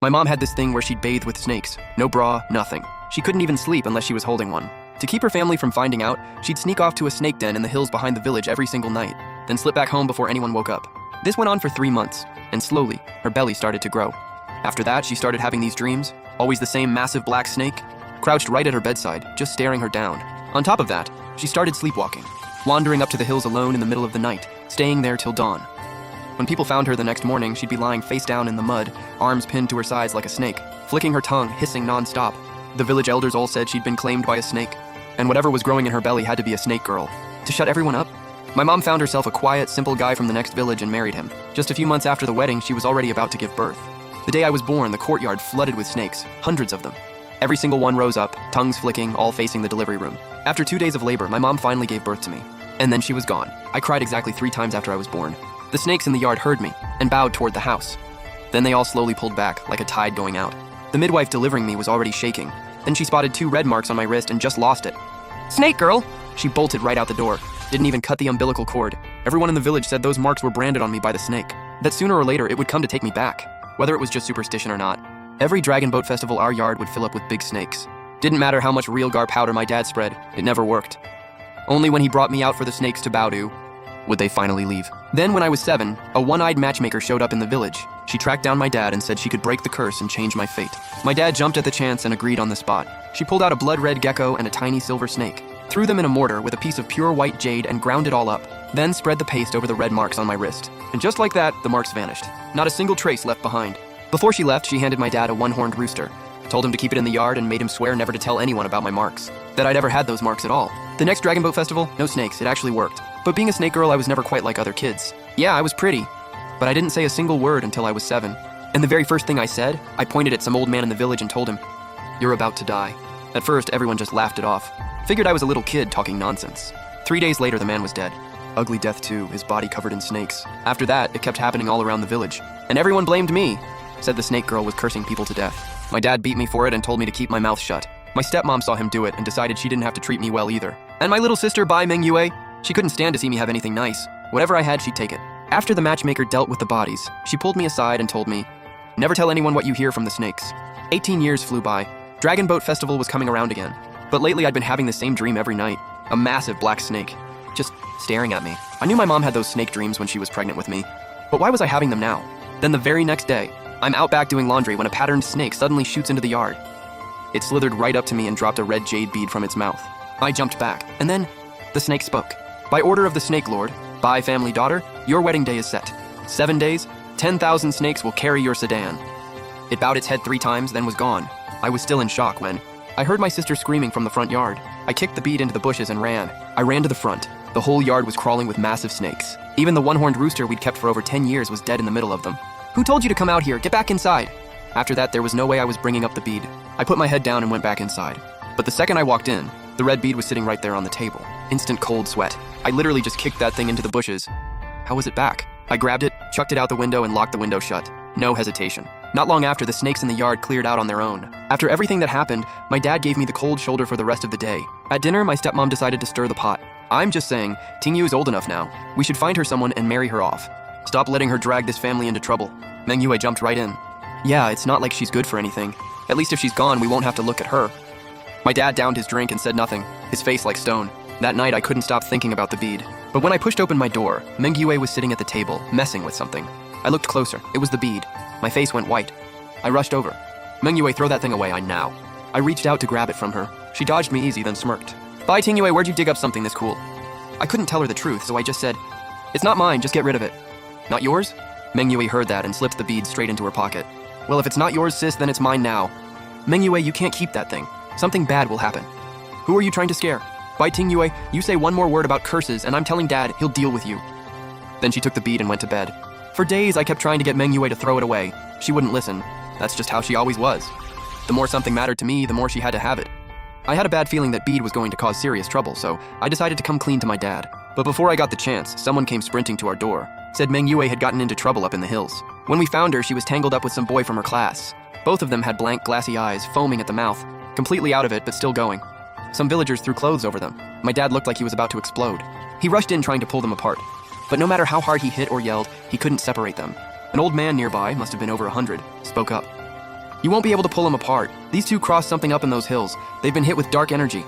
My mom had this thing where she'd bathe with snakes. No bra, nothing. She couldn't even sleep unless she was holding one. To keep her family from finding out, she'd sneak off to a snake den in the hills behind the village every single night, then slip back home before anyone woke up. This went on for 3 months, and slowly, her belly started to grow. After that, she started having these dreams, always the same massive black snake, crouched right at her bedside, just staring her down. On top of that, she started sleepwalking, wandering up to the hills alone in the middle of the night, staying there till dawn. When people found her the next morning, she'd be lying face down in the mud, arms pinned to her sides like a snake, flicking her tongue, hissing non-stop. The village elders all said she'd been claimed by a snake, and whatever was growing in her belly had to be a snake girl. To shut everyone up, my mom found herself a quiet, simple guy from the next village and married him. Just a few months after the wedding, she was already about to give birth. The day I was born, the courtyard flooded with snakes, hundreds of them. Every single one rose up, tongues flicking, all facing the delivery room. After 2 days of labor, my mom finally gave birth to me. And then she was gone. I cried exactly 3 times after I was born. The snakes in the yard heard me and bowed toward the house. Then they all slowly pulled back, like a tide going out. The midwife delivering me was already shaking. Then she spotted 2 red marks on my wrist and just lost it. "Snake girl!" She bolted right out the door. Didn't even cut the umbilical cord. Everyone in the village said those marks were branded on me by the snake. That sooner or later it would come to take me back, whether it was just superstition or not. Every Dragon Boat Festival, our yard would fill up with big snakes. Didn't matter how much real gar powder my dad spread, it never worked. Only when he brought me out for the snakes to bow to would they finally leave. Then when I was 7, a one-eyed matchmaker showed up in the village. She tracked down my dad and said she could break the curse and change my fate. My dad jumped at the chance and agreed on the spot. She pulled out a blood-red gecko and a tiny silver snake, threw them in a mortar with a piece of pure white jade and ground it all up, then spread the paste over the red marks on my wrist. And just like that, the marks vanished. Not a single trace left behind. Before she left, she handed my dad a one-horned rooster, told him to keep it in the yard and made him swear never to tell anyone about my marks, that I'd ever had those marks at all. The next Dragon Boat Festival, no snakes, it actually worked. But being a snake girl, I was never quite like other kids. Yeah, I was pretty, but I didn't say a single word until I was 7. And the very first thing I said, I pointed at some old man in the village and told him, "You're about to die." At first, everyone just laughed it off. Figured I was a little kid talking nonsense. 3 days later, the man was dead. Ugly death too, his body covered in snakes. After that, it kept happening all around the village. And everyone blamed me. Said the snake girl was cursing people to death. My dad beat me for it and told me to keep my mouth shut. My stepmom saw him do it and decided she didn't have to treat me well either. And my little sister, Bai Meng Yue, she couldn't stand to see me have anything nice. Whatever I had, she'd take it. After the matchmaker dealt with the bodies, she pulled me aside and told me, "Never tell anyone what you hear from the snakes." 18 years flew by. Dragon Boat Festival was coming around again. But lately I'd been having the same dream every night. A massive black snake, just staring at me. I knew my mom had those snake dreams when she was pregnant with me. But why was I having them now? Then the very next day, I'm out back doing laundry when a patterned snake suddenly shoots into the yard. It slithered right up to me and dropped a red jade bead from its mouth. I jumped back, and then the snake spoke. "By order of the Snake Lord, Bai family daughter, your wedding day is set. 7 days, 10,000 snakes will carry your sedan." It bowed its head 3 times, then was gone. I was still in shock when I heard my sister screaming from the front yard. I kicked the bead into the bushes and ran. I ran to the front. The whole yard was crawling with massive snakes. Even the one-horned rooster we'd kept for over 10 years was dead in the middle of them. "Who told you to come out here? Get back inside." After that, there was no way I was bringing up the bead. I put my head down and went back inside. But the second I walked in, the red bead was sitting right there on the table. Instant cold sweat. I literally just kicked that thing into the bushes. How was it back? I grabbed it, chucked it out the window, and locked the window shut. No hesitation. Not long after, the snakes in the yard cleared out on their own. After everything that happened, my dad gave me the cold shoulder for the rest of the day. At dinner, my stepmom decided to stir the pot. "I'm just saying, Tingyu is old enough now. We should find her someone and marry her off. Stop letting her drag this family into trouble." Meng Yue jumped right in. "Yeah, it's not like she's good for anything. At least if she's gone, we won't have to look at her." My dad downed his drink and said nothing, his face like stone. That night, I couldn't stop thinking about the bead. But when I pushed open my door, Meng Yue was sitting at the table, messing with something. I looked closer. It was the bead. My face went white. I rushed over. "Meng Yue, throw that thing away, I now." I reached out to grab it from her. She dodged me easy, then smirked. "Bai Ting Yue, where'd you dig up something this cool?" I couldn't tell her the truth, so I just said, "It's not mine, just get rid of it." "Not yours?" Meng Yue heard that and slipped the bead straight into her pocket. "Well, if it's not yours, sis, then it's mine now." "Meng Yue, you can't keep that thing. Something bad will happen." "Who are you trying to scare?" "Bai Ting Yue, you say one more word about curses and I'm telling Dad he'll deal with you." Then she took the bead and went to bed. For days, I kept trying to get Meng Yue to throw it away. She wouldn't listen. That's just how she always was. The more something mattered to me, the more she had to have it. I had a bad feeling that bead was going to cause serious trouble, so I decided to come clean to my dad. But before I got the chance, someone came sprinting to our door. Said Meng Yue had gotten into trouble up in the hills. When we found her, she was tangled up with some boy from her class. Both of them had blank, glassy eyes, foaming at the mouth, completely out of it, but still going. Some villagers threw clothes over them. My dad looked like he was about to explode. He rushed in trying to pull them apart. But no matter how hard he hit or yelled, he couldn't separate them. An old man nearby, must have been over 100, spoke up. You won't be able to pull them apart. These two crossed something up in those hills. They've been hit with dark energy.